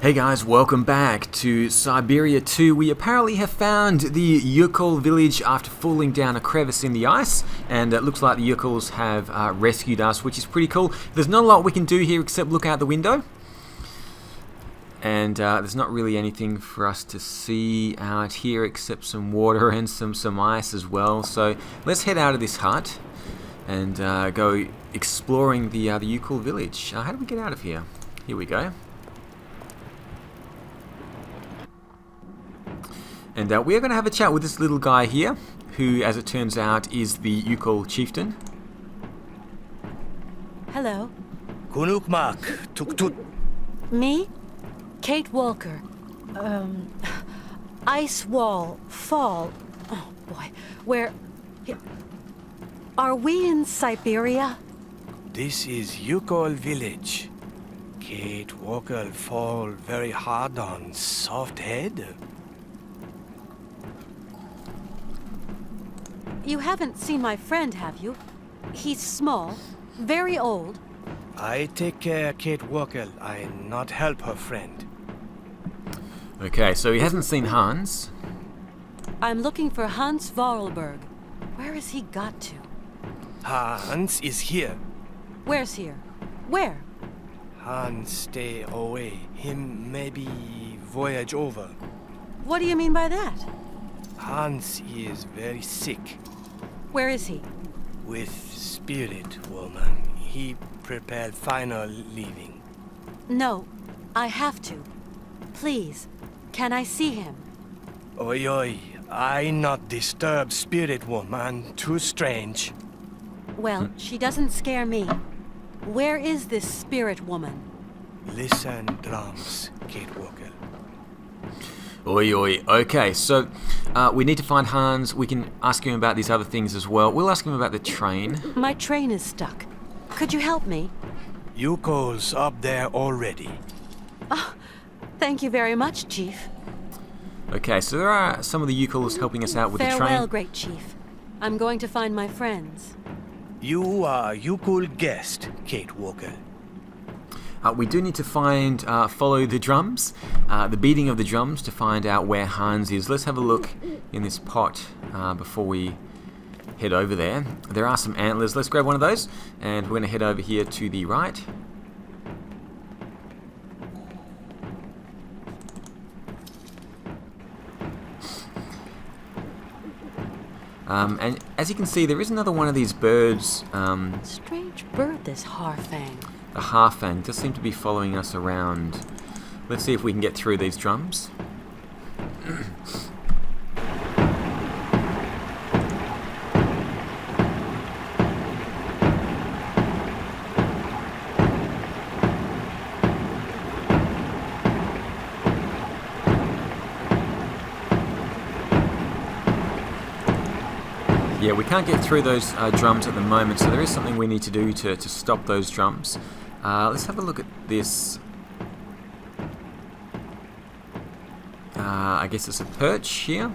Hey guys, welcome back to Syberia 2. We apparently have found the Youkol village after falling down a crevice in the ice, and it looks like the Youkols have rescued us, which is pretty cool. There's not a lot we can do here except look out the window, and there's not really anything for us to see out here except some water and some ice as well. So let's head out of this hut and go exploring the Youkol village. How do we get out of here? Here we go. And we are going to have a chat with this little guy here, who, as it turns out, is the Youkol chieftain. Hello. Kunukmak, tuktut. Me? Kate Walker. Ice wall, fall. Oh boy, where... Are we in Syberia? This is Yukol village. Kate Walker fall very hard on soft head. You haven't seen my friend, have you? He's small, very old. I take care Kate Walker. I not help her friend. Okay, so he hasn't seen Hans. I'm looking for Hans Voralberg. Where has he got to? Hans is here. Where's here? Where? Hans stay away. Him maybe voyage over. What do you mean by that? Hans is very sick. Where is he? With spirit woman. He prepared final leaving. No, I have to. Please, can I see him? Oi oi, I not disturb spirit woman. Too strange. Well, she doesn't scare me. Where is this spirit woman? Listen drums, Kate Walker. Oi oi. Okay, so we need to find Hans. We can ask him about these other things as well. We'll ask him about the train. My train is stuck. Could you help me? Yukol's up there already. Oh, thank you very much, Chief. Okay, so there are some of the Youkols helping us out with the train. Farewell, great Chief. I'm going to find my friends. You are Yukol guest, Kate Walker. We do need to follow the drums, the beating of the drums, to find out where Hans is. Let's have a look in this pot before we head over there. There are some antlers. Let's grab one of those, and we're going to head over here to the right. And as you can see, there is another one of these birds. Strange bird, this harfang. The harfang does seem to be following us around. Let's see if we can get through these drums. Yeah, we can't get through those drums at the moment, so there is something we need to do to stop those drums. Let's have a look at this. I guess it's a perch here.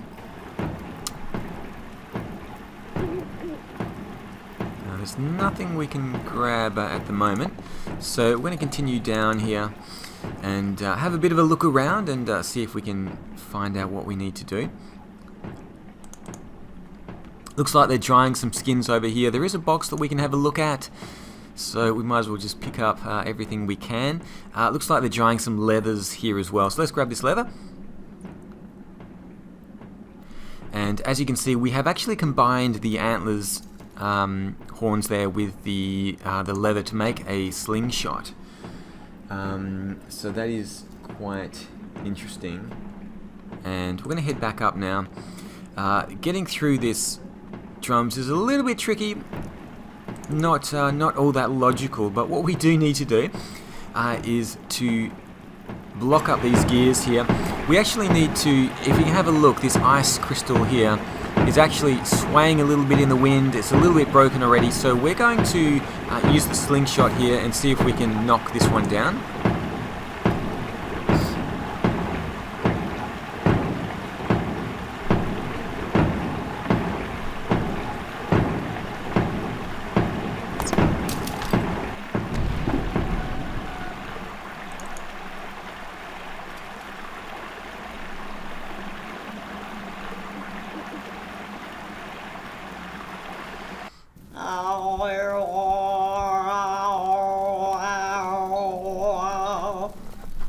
There's nothing we can grab at the moment, so we're going to continue down here and have a bit of a look around and see if we can find out what we need to do. Looks like they're drying some skins over here. There is a box that we can have a look at, so we might as well just pick up everything we can. Looks like they're drying some leathers here as well, so let's grab this leather. And as you can see, we have actually combined the antlers horns there with the leather to make a slingshot. So that is quite interesting. And we're going to head back up now. Getting through this drums is a little bit tricky, not all that logical, but what we do need to do is to block up these gears here. We actually need to, if you can have a look, this ice crystal here is actually swaying a little bit in the wind. It's a little bit broken already, so we're going to use the slingshot here and see if we can knock this one down.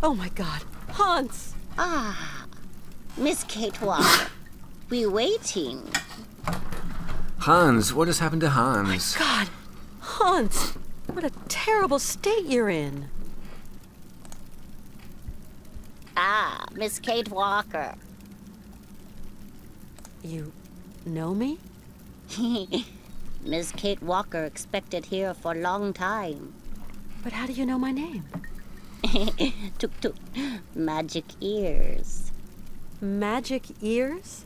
Oh my God. Hans! Ah, Miss Kate Walker. We waiting. Hans, what has happened to Hans? God! Hans! What a terrible state you're in. Ah, Miss Kate Walker. You know me? Miss Kate Walker expected here for a long time. But how do you know my name? Tuk tuk. Magic ears. Magic ears?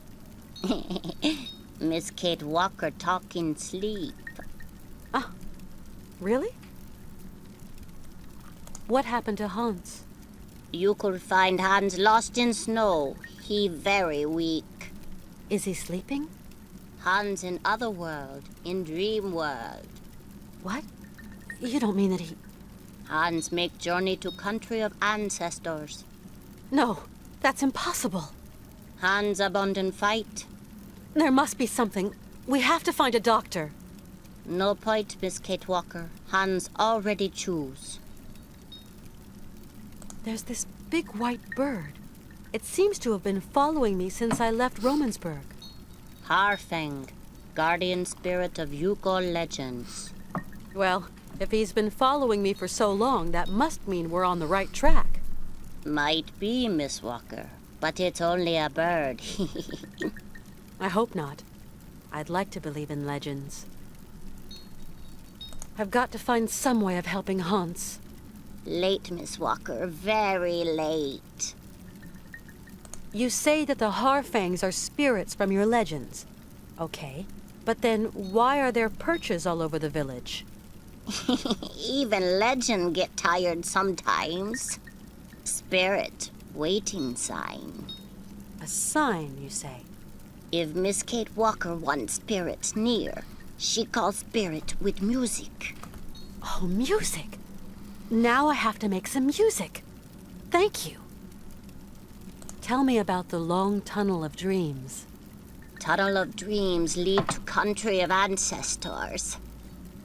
Miss Kate Walker talk in sleep. Ah, really? What happened to Hans? You could find Hans lost in snow. He very weak. Is he sleeping? Hans in other world, in dream world. What? You don't mean that he... Hans make journey to country of ancestors. No, that's impossible. Hans abandon fight. There must be something. We have to find a doctor. No point, Miss Kate Walker. Hans already choose. There's this big white bird. It seems to have been following me since I left Romansburg. Harfang, guardian spirit of Yukol legends. Well, if he's been following me for so long, that must mean we're on the right track. Might be, Miss Walker, but it's only a bird. I hope not. I'd like to believe in legends. I've got to find some way of helping Hans. Late, Miss Walker, very late. You say that the Harfangs are spirits from your legends. Okay, but then why are there perches all over the village? Even legend get tired sometimes. Spirit, waiting sign. A sign, you say? If Miss Kate Walker wants spirits near, she calls spirit with music. Oh, music! Now I have to make some music. Thank you. Tell me about the long tunnel of dreams. Tunnel of dreams lead to country of ancestors.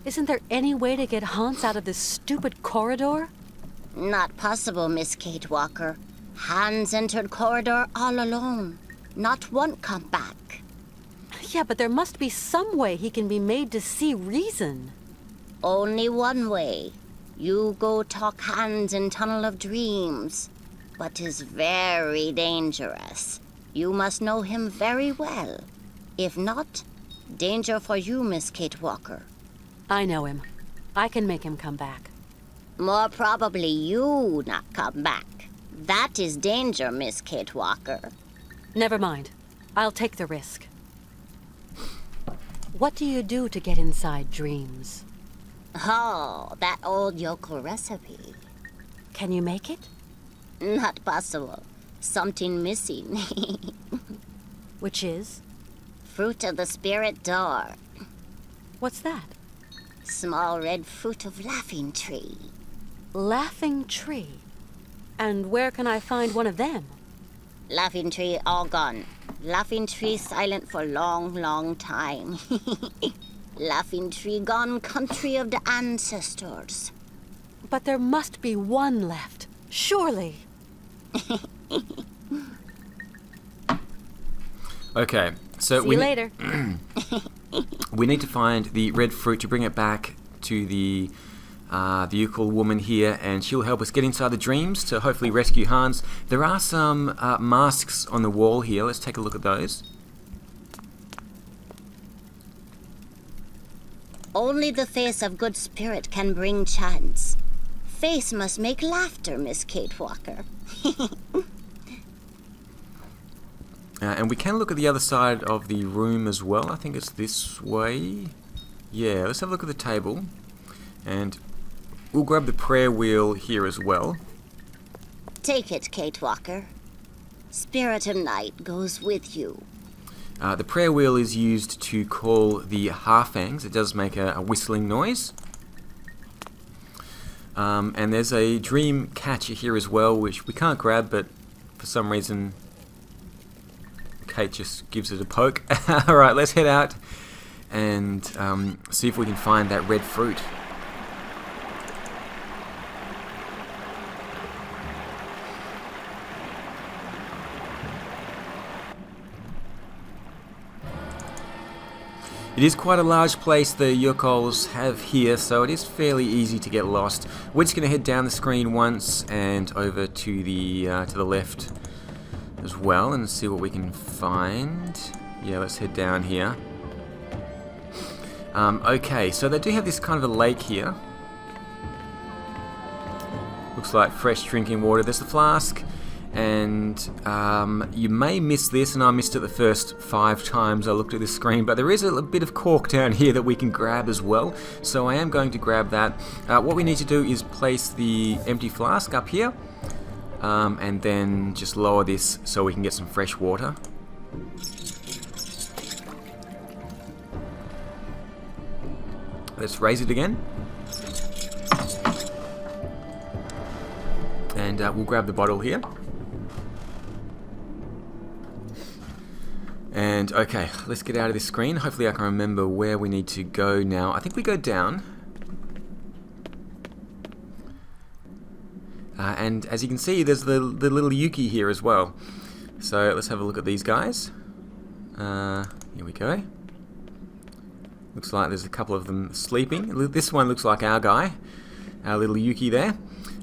Isn't there any way to get Hans out of this stupid corridor? Not possible, Miss Kate Walker. Hans entered corridor all alone. Not one come back. Yeah, but there must be some way he can be made to see reason. Only one way. You go talk Hans in Tunnel of Dreams. But is very dangerous. You must know him very well. If not, danger for you, Miss Kate Walker. I know him. I can make him come back. More probably you not come back. That is danger, Miss Kate Walker. Never mind. I'll take the risk. What do you do to get inside dreams? Oh, that old Youkol recipe. Can you make it? Not possible. Something missing. Which is? Fruit of the spirit door. What's that? Small red fruit of laughing tree. Laughing tree. And where can I find one of them? Laughing tree all gone. Laughing tree silent for long, long time. Laughing tree gone country of the ancestors. But there must be one left. Surely. Okay, so See you later. we need to find the red fruit to bring it back to the Yukol woman here, and she'll help us get inside the dreams to hopefully rescue Hans. There are some masks on the wall here. Let's take a look at those. Only the face of good spirit can bring chance. Face must make laughter, Miss Kate Walker. And we can look at the other side of the room as well. I think it's this way. Yeah, let's have a look at the table. And we'll grab the prayer wheel here as well. Take it, Kate Walker. Spirit of night goes with you. The prayer wheel is used to call the Harfangs. It does make a whistling noise. And there's a dream catcher here as well, which we can't grab, but for some reason Kate just gives it a poke. Alright, let's head out and see if we can find that red fruit. It is quite a large place the Yukols have here, so it is fairly easy to get lost. We're just going to head down the screen once and over to the left as well and see what we can find. Yeah, let's head down here. Okay, so they do have this kind of a lake here. Looks like fresh drinking water. There's the flask. And you may miss this, and I missed it the first 5 times I looked at this screen, but there is a bit of cork down here that we can grab as well, so I am going to grab that. What we need to do is place the empty flask up here, and then just lower this so we can get some fresh water. Let's raise it again. And we'll grab the bottle here. And okay, let's get out of this screen. Hopefully I can remember where we need to go now. I think we go down. And as you can see, there's the little Yuki here as well. So let's have a look at these guys. Here we go. Looks like there's a couple of them sleeping. This one looks like our guy, our little Yuki there.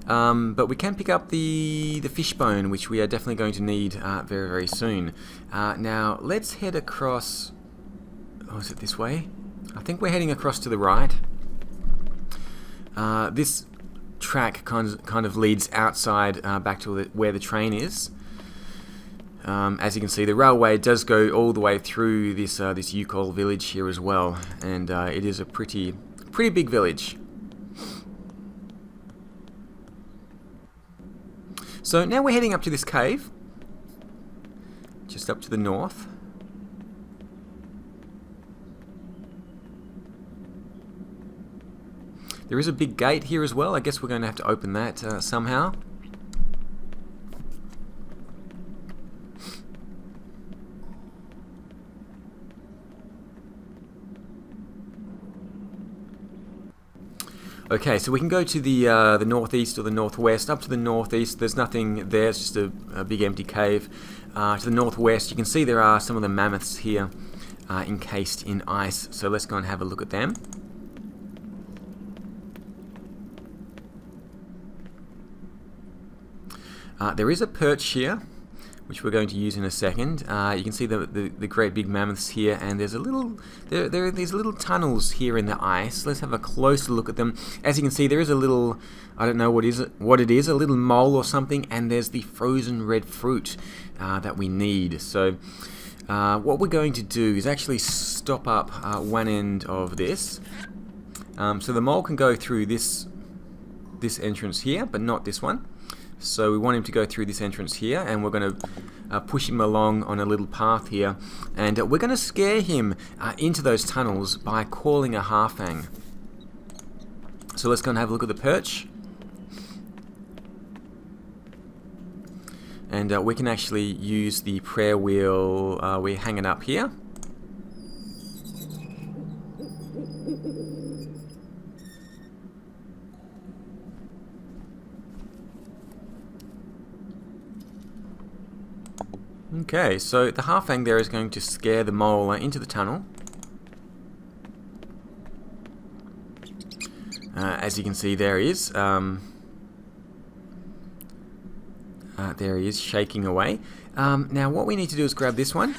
But we can pick up the fishbone, which we are definitely going to need very, very soon. Now, let's head across... Oh, is it this way? I think we're heading across to the right. This track kind of leads outside back to where the train is. As you can see, the railway does go all the way through this Yukol village here as well. And it is a pretty big village. So now we're heading up to this cave, just up to the north. There is a big gate here as well. I guess we're going to have to open that somehow. Okay, so we can go to the northeast or the northwest. Up to the northeast, there's nothing there. It's just a big empty cave. To the northwest, you can see there are some of the mammoths here encased in ice. So let's go and have a look at them. There is a perch here, which we're going to use in a second. You can see the great big mammoths here, and there's there are these little tunnels here in the ice. Let's have a closer look at them. As you can see, there is a little, I don't know what it is, a little mole or something, and there's the frozen red fruit that we need. So what we're going to do is actually stop up one end of this. So the mole can go through this entrance here, but not this one. So we want him to go through this entrance here, and we're going to push him along on a little path here, and we're going to scare him into those tunnels by calling a harfang. So let's go and have a look at the perch. And we can actually use the prayer wheel, we hang it up here. Okay, so the harfang there is going to scare the mole into the tunnel. As you can see, there he is. There he is, shaking away. Now, what we need to do is grab this one.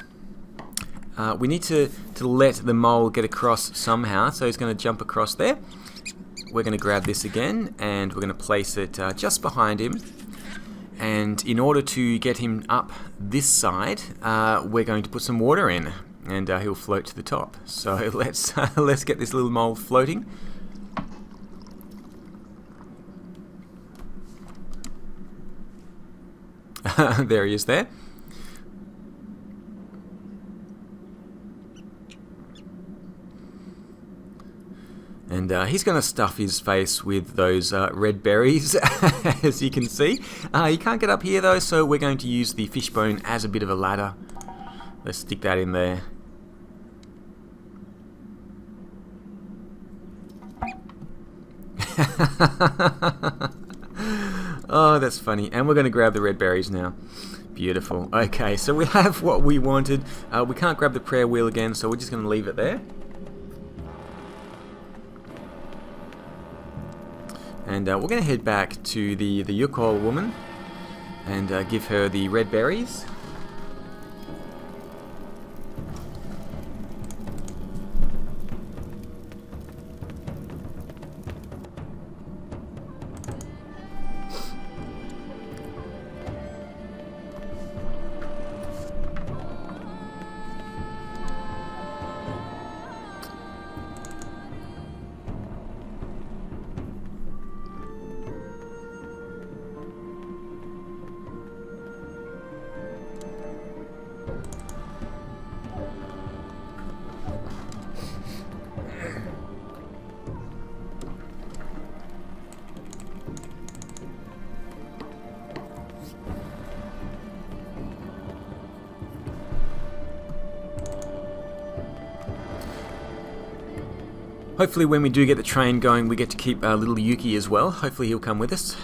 We need to let the mole get across somehow, so he's going to jump across there. We're going to grab this again, and we're going to place it just behind him. And in order to get him up this side, we're going to put some water in, and he'll float to the top. So let's get this little mole floating. There he is there. And he's going to stuff his face with those red berries, as you can see. He can't get up here though, so we're going to use the fishbone as a bit of a ladder. Let's stick that in there. Oh, that's funny. And we're going to grab the red berries now. Beautiful. Okay, so we have what we wanted. We can't grab the prayer wheel again, so we're just going to leave it there. And we're going to head back to the Yukol woman and give her the red berries. Hopefully when we do get the train going, we get to keep little Yuki as well. Hopefully he'll come with us.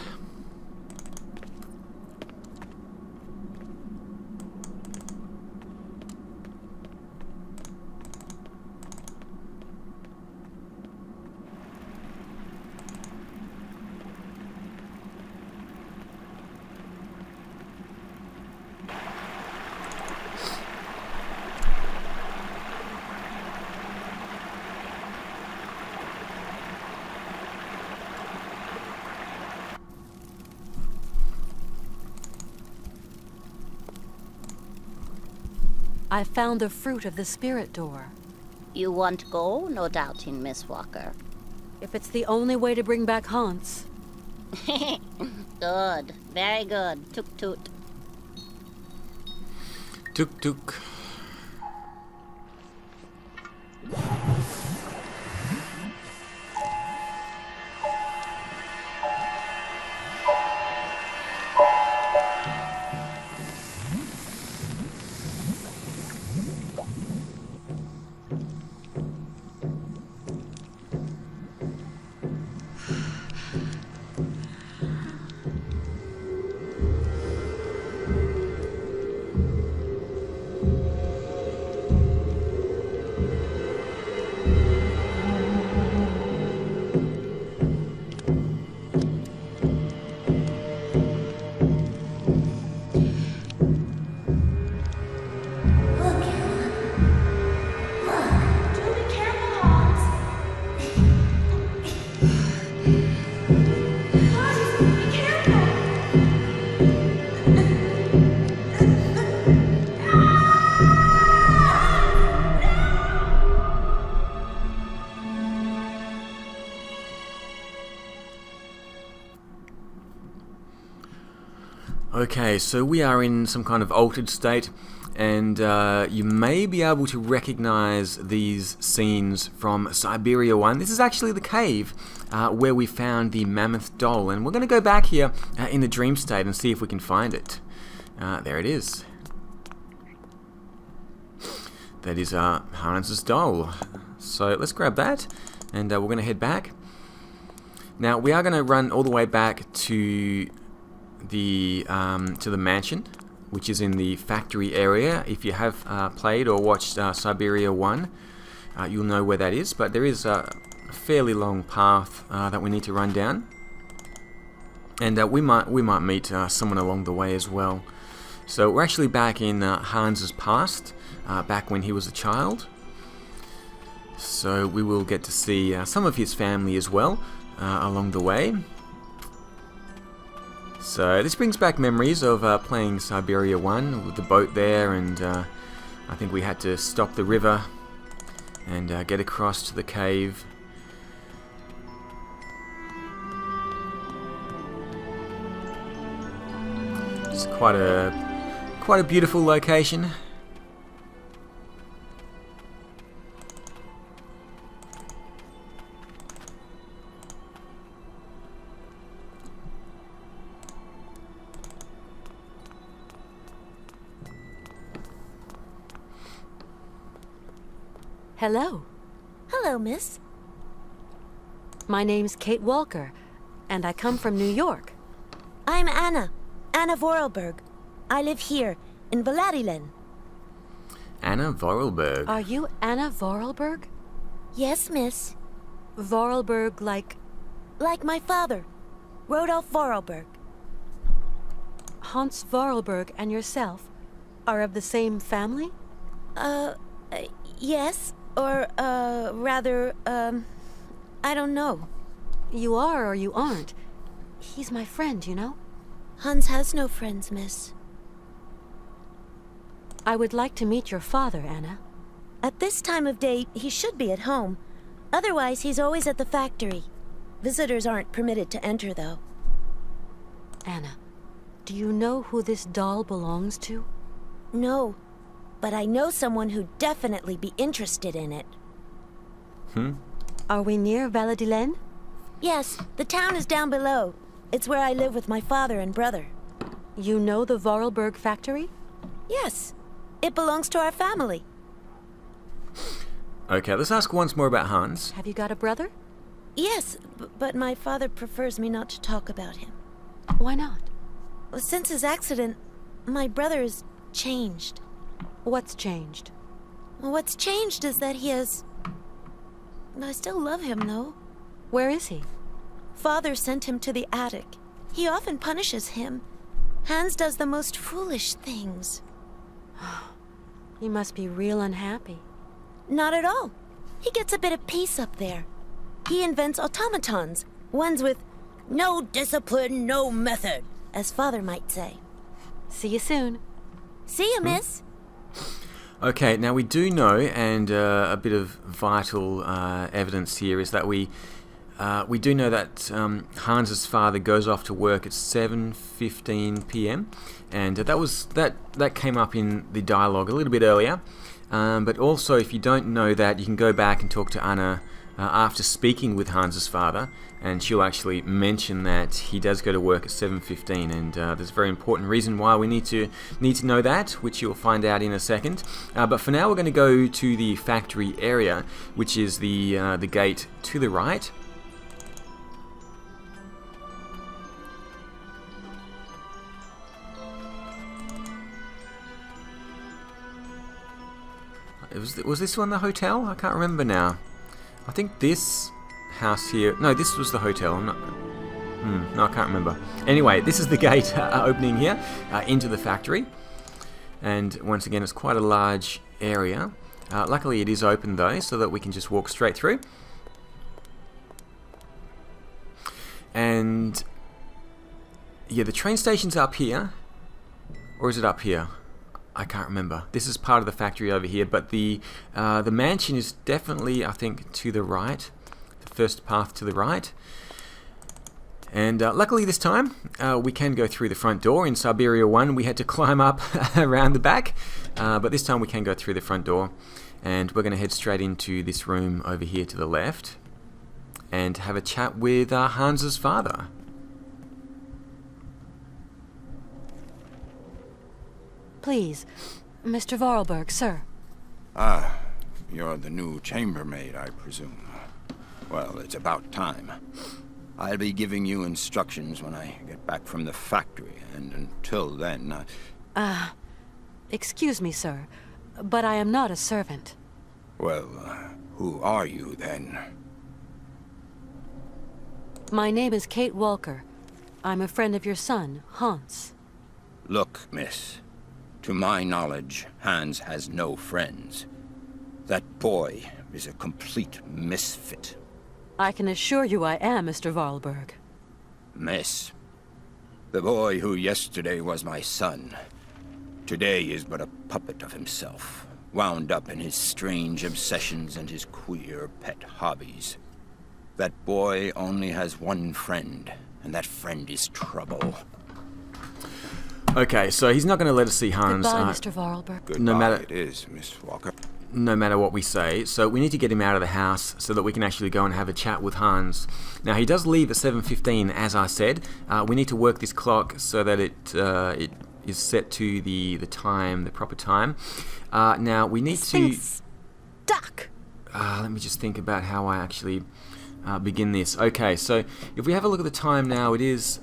I found the fruit of the spirit door. You want go? No doubting, Miss Walker. If it's the only way to bring back Hans. Good. Very good. Toot toot. Tuk tuk. Okay, so we are in some kind of altered state, and you may be able to recognize these scenes from Syberia 1. This is actually the cave where we found the mammoth doll, and we're going to go back here in the dream state and see if we can find it. There it is. That is Hans's doll. So let's grab that, and we're going to head back. Now we are going to run all the way back to the mansion, which is in the factory area. If you have played or watched Syberia 1, you'll know where that is, but there is a fairly long path that we need to run down, and we might meet someone along the way as well. So we're actually back in Hans's past, back when he was a child, so we will get to see some of his family as well along the way. So this brings back memories of playing Syberia 1 with the boat there, and I think we had to stop the river and get across to the cave. It's quite a beautiful location. Hello. Hello, miss. My name's Kate Walker, and I come from New York. I'm Anna Voralberg. I live here, in Valerilen. Anna Voralberg. Are you Anna Voralberg? Yes, miss. Voralberg like... Like my father, Rodolf Voralberg. Hans Voralberg and yourself are of the same family? Yes. Or, rather, I don't know. You are or you aren't. He's my friend, you know? Hans has no friends, miss. I would like to meet your father, Anna. At this time of day, he should be at home. Otherwise, he's always at the factory. Visitors aren't permitted to enter, though. Anna, do you know who this doll belongs to? No, but I know someone who'd definitely be interested in it. Are we near Valladolid? Yes, the town is down below. It's where I live with my father and brother. You know the Voralberg factory? Yes, it belongs to our family. Okay, let's ask once more about Hans. Have you got a brother? Yes, but my father prefers me not to talk about him. Why not? Since his accident, my brother has changed. What's changed? What's changed is that he has... I still love him, though. Where is he? Father sent him to the attic. He often punishes him. Hans does the most foolish things. He must be real unhappy. Not at all. He gets a bit of peace up there. He invents automatons, ones with no discipline, no method, as Father might say. See you soon. See you, miss. Okay, now we do know, and a bit of vital evidence here is that we do know that Hans's father goes off to work at 7:15 p.m. and that came up in the dialogue a little bit earlier. But also, if you don't know that, you can go back and talk to Anna after speaking with Hans's father, and she'll actually mention that he does go to work at 7:15, and there's a very important reason why we need to know that, which you'll find out in a second. But for now, we're going to go to the factory area, which is the gate to the right. Was this one the hotel? I can't remember now. I think this house here... No, this was the hotel. I'm not... no, I can't remember. Anyway, this is the gate opening here into the factory. And once again, it's quite a large area. Luckily, it is open, though, so that we can just walk straight through. And... yeah, the train station's up here. Or is it up here? I can't remember. This is part of the factory over here, but the mansion is definitely, I think, to the right. The first path to the right. And luckily this time, we can go through the front door. In Syberia 1, we had to climb up around the back. But this time we can go through the front door. And we're going to head straight into this room over here to the left. And have a chat with Hans's father. Please, Mr. Voralberg, sir. Ah, you're the new chambermaid, I presume. Well, it's about time. I'll be giving you instructions when I get back from the factory, and until then, Excuse me, sir, but I am not a servant. Well, who are you, then? My name is Kate Walker. I'm a friend of your son, Hans. Look, miss. To my knowledge, Hans has no friends. That boy is a complete misfit. I can assure you I am, Mr. Voralberg. Miss, the boy who yesterday was my son, today is but a puppet of himself, wound up in his strange obsessions and his queer pet hobbies. That boy only has one friend, and that friend is trouble. Okay, so he's not going to let us see Hans. Goodbye, Mr. Voralberg. Goodbye, it is, Miss Walker. No matter what we say. So we need to get him out of the house so that we can actually go and have a chat with Hans. Now, he does leave at 7:15, as I said. We need to work this clock so that it is set to the time, the proper time. Now, we need This to... thing's stuck. let me just think about how I actually begin this. Okay, so if we have a look at the time now, it is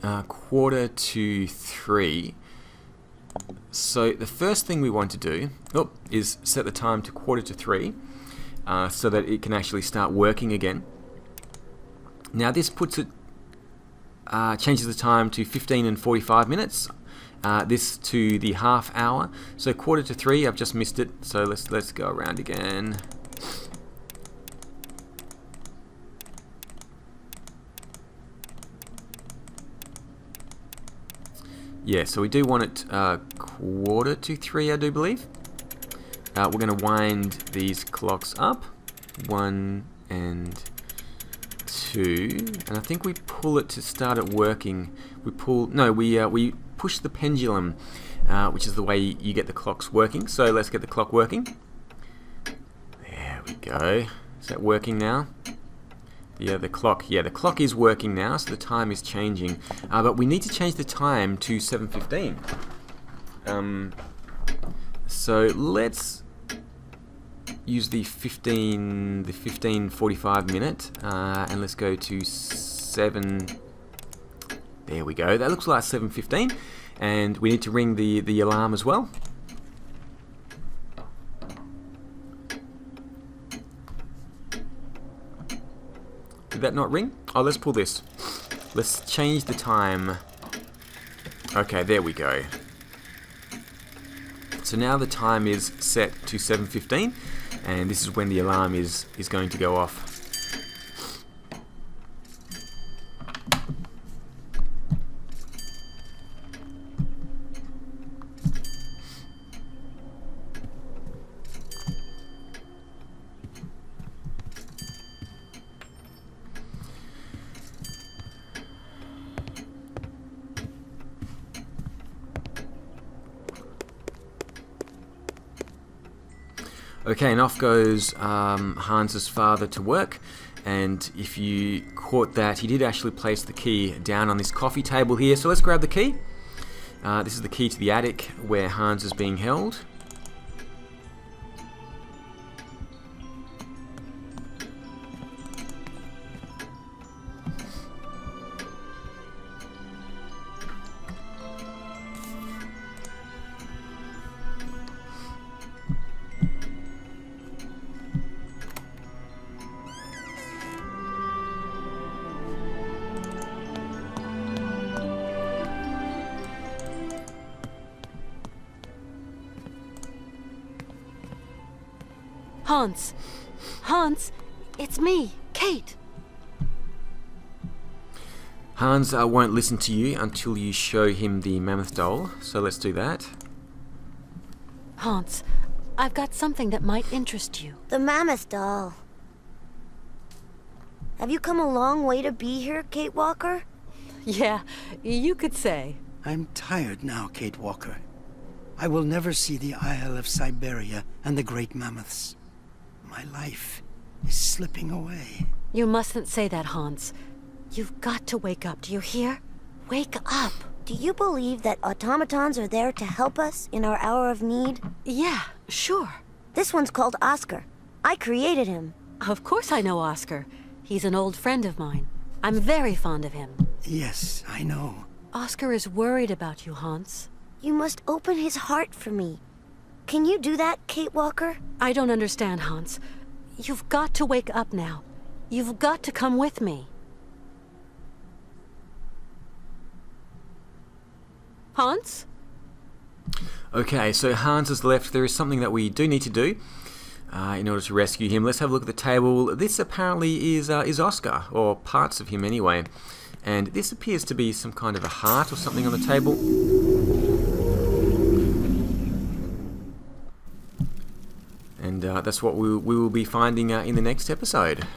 2:45. So the first thing we want to do is set the time to 2:45 so that it can actually start working again. Now this puts it, changes the time to 15 and 45 minutes. This to the half hour. So 2:45, I've just missed it. So let's go around again. Yeah, so we do want it 2:45, I do believe. We're going to wind these clocks up. 1 and 2, and I think we pull it to start it working. We push the pendulum, which is the way you get the clocks working. So let's get the clock working. There we go. Is that working now? Yeah, the clock is working now, so the time is changing. But we need to change the time to 7:15. So let's use the 15:45 minute, and let's go to 7. There we go. That looks like 7:15, and we need to ring the alarm as well. Did that not ring? Oh, let's pull this. Let's change the time. Okay, there we go. So now the time is set to 7:15, and this is when the alarm is going to go off. Okay, and off goes Hans's father to work, and if you caught that, he did actually place the key down on this coffee table here, so let's grab the key. This is the key to the attic where Hans is being held. Hans, it's me, Kate. Hans won't listen to you until you show him the mammoth doll, so let's do that. Hans, I've got something that might interest you. The mammoth doll. Have you come a long way to be here, Kate Walker? Yeah, you could say. I'm tired now, Kate Walker. I will never see the Isle of Syberia and the great mammoths. My life is slipping away. You mustn't say that, Hans. You've got to wake up, do you hear? Wake up! Do you believe that automatons are there to help us in our hour of need? Yeah, sure. This one's called Oscar. I created him. Of course I know Oscar. He's an old friend of mine. I'm very fond of him. Yes, I know. Oscar is worried about you, Hans. You must open his heart for me. Can you do that, Kate Walker? I don't understand, Hans. You've got to wake up now. You've got to come with me. Hans? Okay, so Hans has left. There is something that we do need to do in order to rescue him. Let's have a look at the table. This apparently is Oscar, or parts of him anyway. And this appears to be some kind of a heart or something on the table. And that's what we will be finding in the next episode.